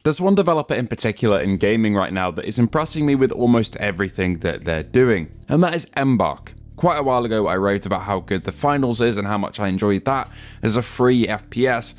There's one developer in particular in gaming right now that is impressing me with almost everything that they're doing, and that is Embark. Quite a while ago I wrote about how good the Finals is and how much I enjoyed that as a free FPS,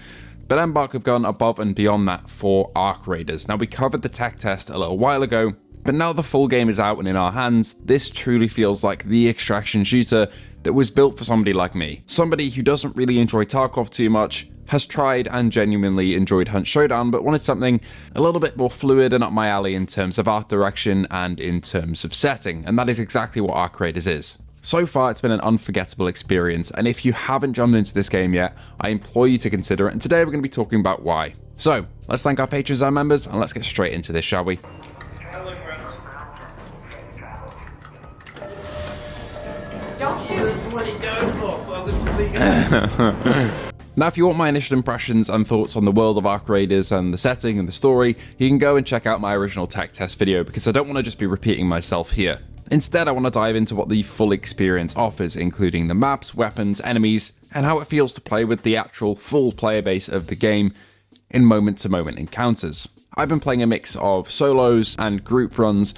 but Embark have gone above and beyond that for Arc Raiders. Now, we covered the tech test a little while ago, but now the full game is out and in our hands, this truly feels like the extraction shooter that was built for somebody like me. Somebody who doesn't really enjoy Tarkov too much, has tried and genuinely enjoyed Hunt Showdown, but wanted something a little bit more fluid and up my alley in terms of art direction and in terms of setting, and that is exactly what Arc Raiders is. So far, it's been an unforgettable experience, and if you haven't jumped into this game yet, I implore you to consider it, and today we're going to be talking about why. So, let's thank our patrons and members, and let's get straight into this, shall we? Hello, friends. Don't shoot! Bloody go for, so I was Now, if you want my initial impressions and thoughts on the world of Arc Raiders and the setting and the story, you can go and check out my original tech test video, because I don't want to just be repeating myself here. Instead, I want to dive into what the full experience offers, including the maps, weapons, enemies, and how it feels to play with the actual full player base of the game in moment-to-moment encounters. I've been playing a mix of solos and group runs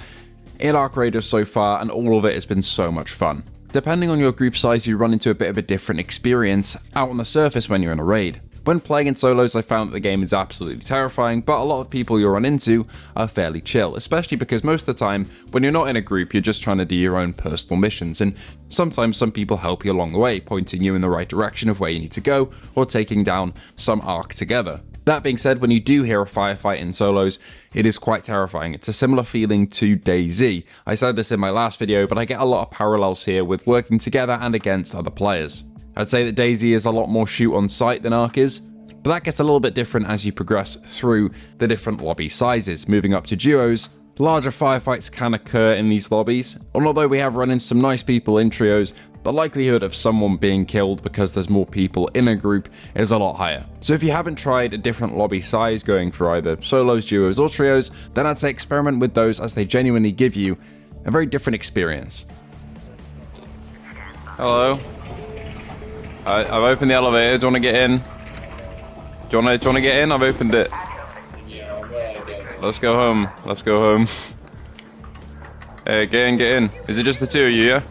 in Arc Raiders so far, and all of it has been so much fun. Depending on your group size, you run into a bit of a different experience out on the surface when you're in a raid. When playing in solos, I found that the game is absolutely terrifying, but a lot of people you run into are fairly chill, especially because most of the time, when you're not in a group, you're just trying to do your own personal missions, and sometimes some people help you along the way, pointing you in the right direction of where you need to go, or taking down some arc together. That being said, when you do hear a firefight in solos, it is quite terrifying. It's a similar feeling to DayZ. I said this in my last video, but I get a lot of parallels here with working together and against other players. I'd say that DayZ is a lot more shoot on sight than Arc is, but that gets a little bit different as you progress through the different lobby sizes. Moving up to duos, larger firefights can occur in these lobbies, and although we have run into some nice people in trios, the likelihood of someone being killed because there's more people in a group is a lot higher. So if you haven't tried a different lobby size going for either solos, duos, or trios, then I'd say experiment with those, as they genuinely give you a very different experience. Hello. I've opened the elevator. Do you want to get in? Do you want to get in? I've opened it. Let's go home. Let's go home. Hey, get in. Is it just the two of you, yeah?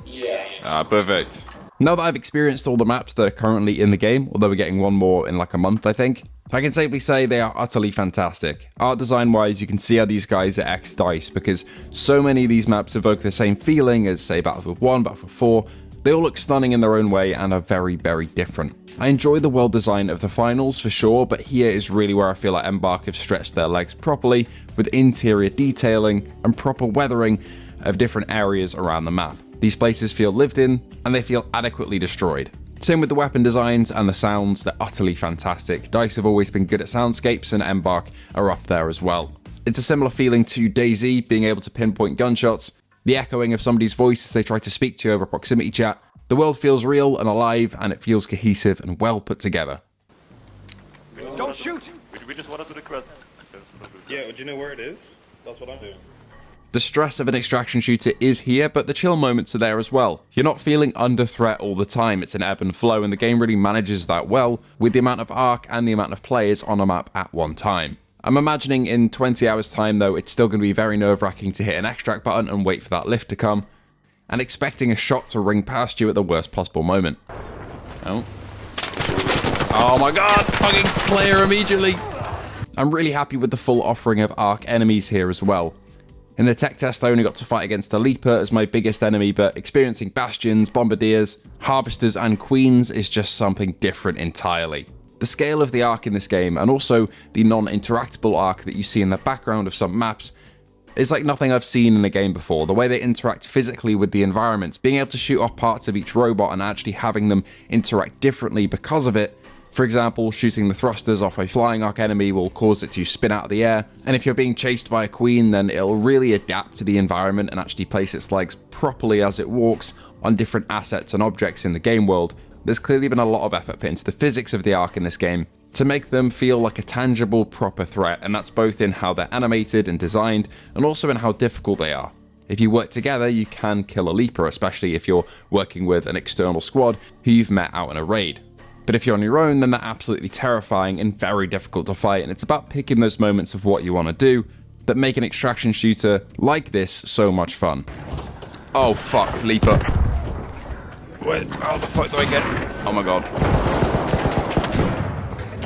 Yeah. Ah, perfect. Now that I've experienced all the maps that are currently in the game, although we're getting one more in like a month, I think, I can safely say they are utterly fantastic. Art design wise, you can see how these guys are X-Dice, because so many of these maps evoke the same feeling as, say, Battlefield 1, Battlefield 4. They all look stunning in their own way and are very, very different. I enjoy the world design of the Finals for sure, but here is really where I feel like Embark have stretched their legs properly with interior detailing and proper weathering of different areas around the map. These places feel lived in, and they feel adequately destroyed. Same with the weapon designs and the sounds, they're utterly fantastic. DICE have always been good at soundscapes, and Embark are up there as well. It's a similar feeling to DayZ, being able to pinpoint gunshots, the echoing of somebody's voice as they try to speak to you over proximity chat. The world feels real and alive, and it feels cohesive and well put together. Don't shoot! We just wanted to request. Yeah, do you know where it is? That's what I'm doing. The stress of an extraction shooter is here, but the chill moments are there as well. You're not feeling under threat all the time, it's an ebb and flow, and the game really manages that well with the amount of arc and the amount of players on a map at one time. I'm imagining in 20 hours time though, it's still going to be very nerve-wracking to hit an extract button and wait for that lift to come, and expecting a shot to ring past you at the worst possible moment. Oh my god, fucking player immediately! I'm really happy with the full offering of arc enemies here as well. In the tech test, I only got to fight against a Leaper as my biggest enemy, but experiencing Bastions, Bombardiers, Harvesters, and Queens is just something different entirely. The scale of the arc in this game, and also the non-interactable arc that you see in the background of some maps, is like nothing I've seen in a game before. The way they interact physically with the environments, being able to shoot off parts of each robot and actually having them interact differently because of it. For example, shooting the thrusters off a flying arc enemy will cause it to spin out of the air, and if you're being chased by a queen, then it'll really adapt to the environment and actually place its legs properly as it walks on different assets and objects in the game world. There's clearly been a lot of effort put into the physics of the arc in this game to make them feel like a tangible, proper threat, and that's both in how they're animated and designed, and also in how difficult they are. If you work together, you can kill a Leaper, especially if you're working with an external squad who you've met out in a raid. But if you're on your own, then they're absolutely terrifying and very difficult to fight, and it's about picking those moments of what you want to do that make an extraction shooter like this so much fun. Oh fuck, Leaper. Wait, how the fuck do I get? Oh my god.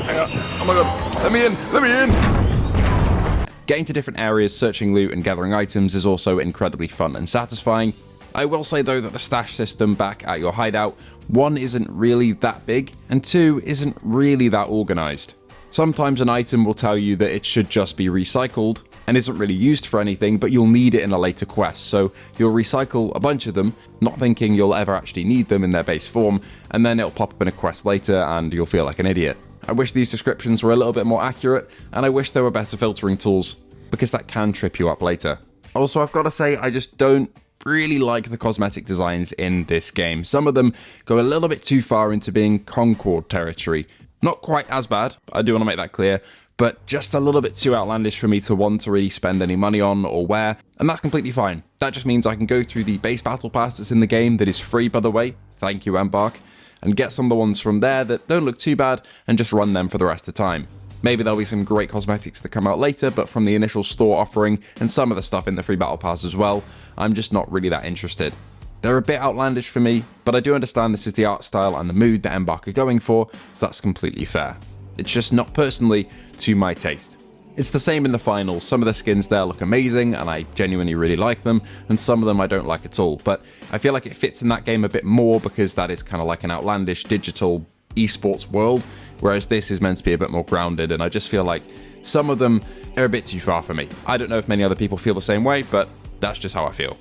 Hang on. Oh my god. Let me in. Let me in. Getting to different areas, searching loot and gathering items is also incredibly fun and satisfying. I will say though that the stash system back at your hideout, 1, isn't really that big, and 2, isn't really that organized. Sometimes an item will tell you that it should just be recycled and isn't really used for anything, but you'll need it in a later quest, so you'll recycle a bunch of them, not thinking you'll ever actually need them in their base form, and then it'll pop up in a quest later and you'll feel like an idiot. I wish these descriptions were a little bit more accurate, and I wish there were better filtering tools, because that can trip you up later. Also, I've got to say, I just don't really like the cosmetic designs in this game. Some of them go a little bit too far into being Concord territory. Not quite as bad, I do want to make that clear, but just a little bit too outlandish for me to want to really spend any money on or wear, and that's completely fine. That just means I can go through the base battle pass that's in the game, that is free by the way, thank you Embark, and get some of the ones from there that don't look too bad and just run them for the rest of the time. Maybe there'll be some great cosmetics that come out later, but from the initial store offering and some of the stuff in the free battle pass as well, I'm just not really that interested. They're a bit outlandish for me, but I do understand this is the art style and the mood that Embark are going for, so that's completely fair. It's just not personally to my taste. It's the same in the finals. Some of the skins there look amazing and I genuinely really like them, and some of them I don't like at all, but I feel like it fits in that game a bit more because that is kind of like an outlandish digital esports world, whereas this is meant to be a bit more grounded, and I just feel like some of them are a bit too far for me. I don't know if many other people feel the same way, but that's just how I feel.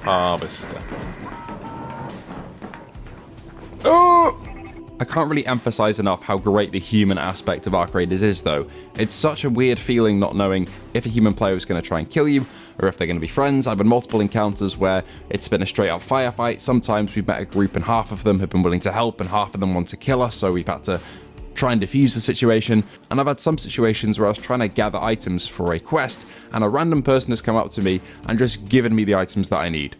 Harvester. Oh! I can't really emphasize enough how great the human aspect of Arc Raiders is though. It's such a weird feeling not knowing if a human player is going to try and kill you, or if they're going to be friends. I've had multiple encounters where it's been a straight up firefight. Sometimes we've met a group and half of them have been willing to help and half of them want to kill us, so we've had to try and defuse the situation. And I've had some situations where I was trying to gather items for a quest and a random person has come up to me and just given me the items that I need.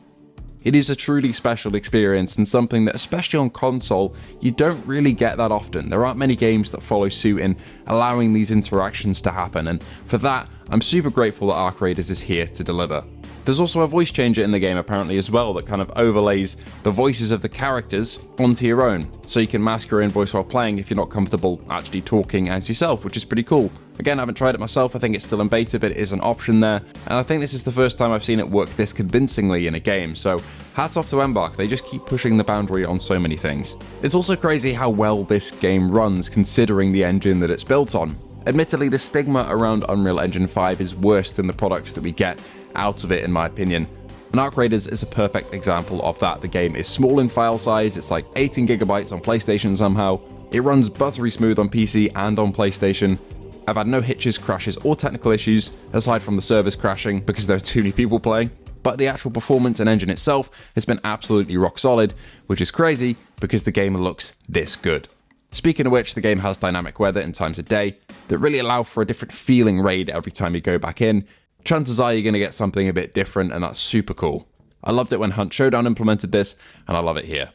It is a truly special experience and something that, especially on console, you don't really get that often. There aren't many games that follow suit in allowing these interactions to happen, and for that, I'm super grateful that Arc Raiders is here to deliver. There's also a voice changer in the game apparently as well that kind of overlays the voices of the characters onto your own, so you can mask your own voice while playing if you're not comfortable actually talking as yourself, which is pretty cool. Again, I haven't tried it myself, I think it's still in beta, but it is an option there, and I think this is the first time I've seen it work this convincingly in a game, so hats off to Embark, they just keep pushing the boundary on so many things. It's also crazy how well this game runs considering the engine that it's built on. Admittedly, the stigma around Unreal Engine 5 is worse than the products that we get out of it in my opinion. And Arc Raiders is a perfect example of that. The game is small in file size, it's like 18 gigabytes on PlayStation somehow. It runs buttery smooth on PC and on PlayStation. I've had no hitches, crashes, or technical issues, aside from the servers crashing because there are too many people playing. But the actual performance and engine itself has been absolutely rock solid, which is crazy because the game looks this good. Speaking of which, the game has dynamic weather and times of day that really allow for a different feeling raid every time you go back in. Chances are you're going to get something a bit different, and that's super cool. I loved it when Hunt Showdown implemented this, and I love it here.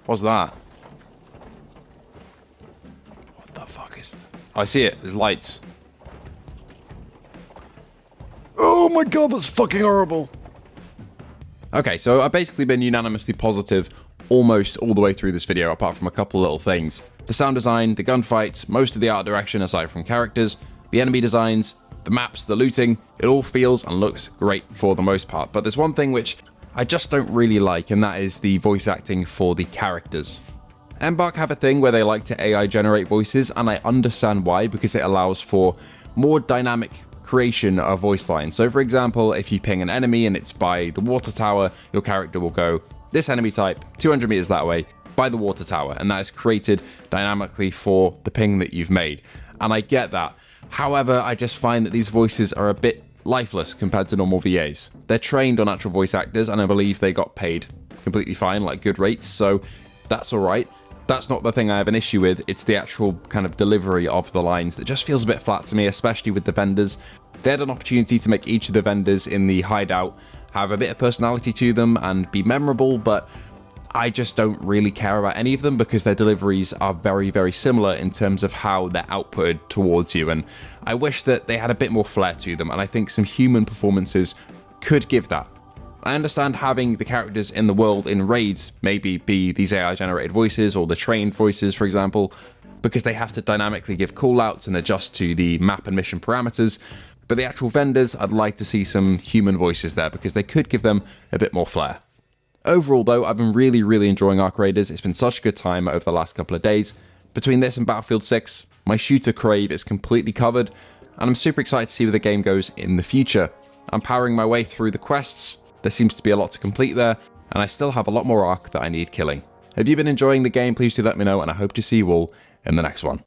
What's that? What the fuck is that? Oh, I see it. There's lights. Oh my god, that's fucking horrible. Okay, so I've basically been unanimously positive almost all the way through this video, apart from a couple little things. The sound design, the gunfights, most of the art direction aside from characters, the enemy designs, the maps, the looting, it all feels and looks great for the most part. But there's one thing which I just don't really like, and that is the voice acting for the characters. Embark have a thing where they like to AI generate voices, and I understand why, because it allows for more dynamic creation of voice lines. So for example, if you ping an enemy and it's by the water tower, your character will go, this enemy type, 200 meters that way, by the water tower, and that is created dynamically for the ping that you've made. And I get that. However, I just find that these voices are a bit lifeless compared to normal VAs. They're trained on actual voice actors, and I believe they got paid completely fine, like good rates, so that's alright. That's not the thing I have an issue with, it's the actual kind of delivery of the lines that just feels a bit flat to me, especially with the vendors. They had an opportunity to make each of the vendors in the hideout have a bit of personality to them and be memorable, but I just don't really care about any of them because their deliveries are very, very similar in terms of how they're outputted towards you, and I wish that they had a bit more flair to them, and I think some human performances could give that. I understand having the characters in the world in raids maybe be these AI generated voices or the trained voices, for example, because they have to dynamically give callouts and adjust to the map and mission parameters, but the actual vendors, I'd like to see some human voices there because they could give them a bit more flair. Overall though, I've been really enjoying Arc Raiders. It's been such a good time over the last couple of days. Between this and Battlefield 6, my shooter crave is completely covered, and I'm super excited to see where the game goes in the future. I'm powering my way through the quests, there seems to be a lot to complete there, and I still have a lot more Arc that I need killing. Have you been enjoying the game? Please do let me know, and I hope to see you all in the next one.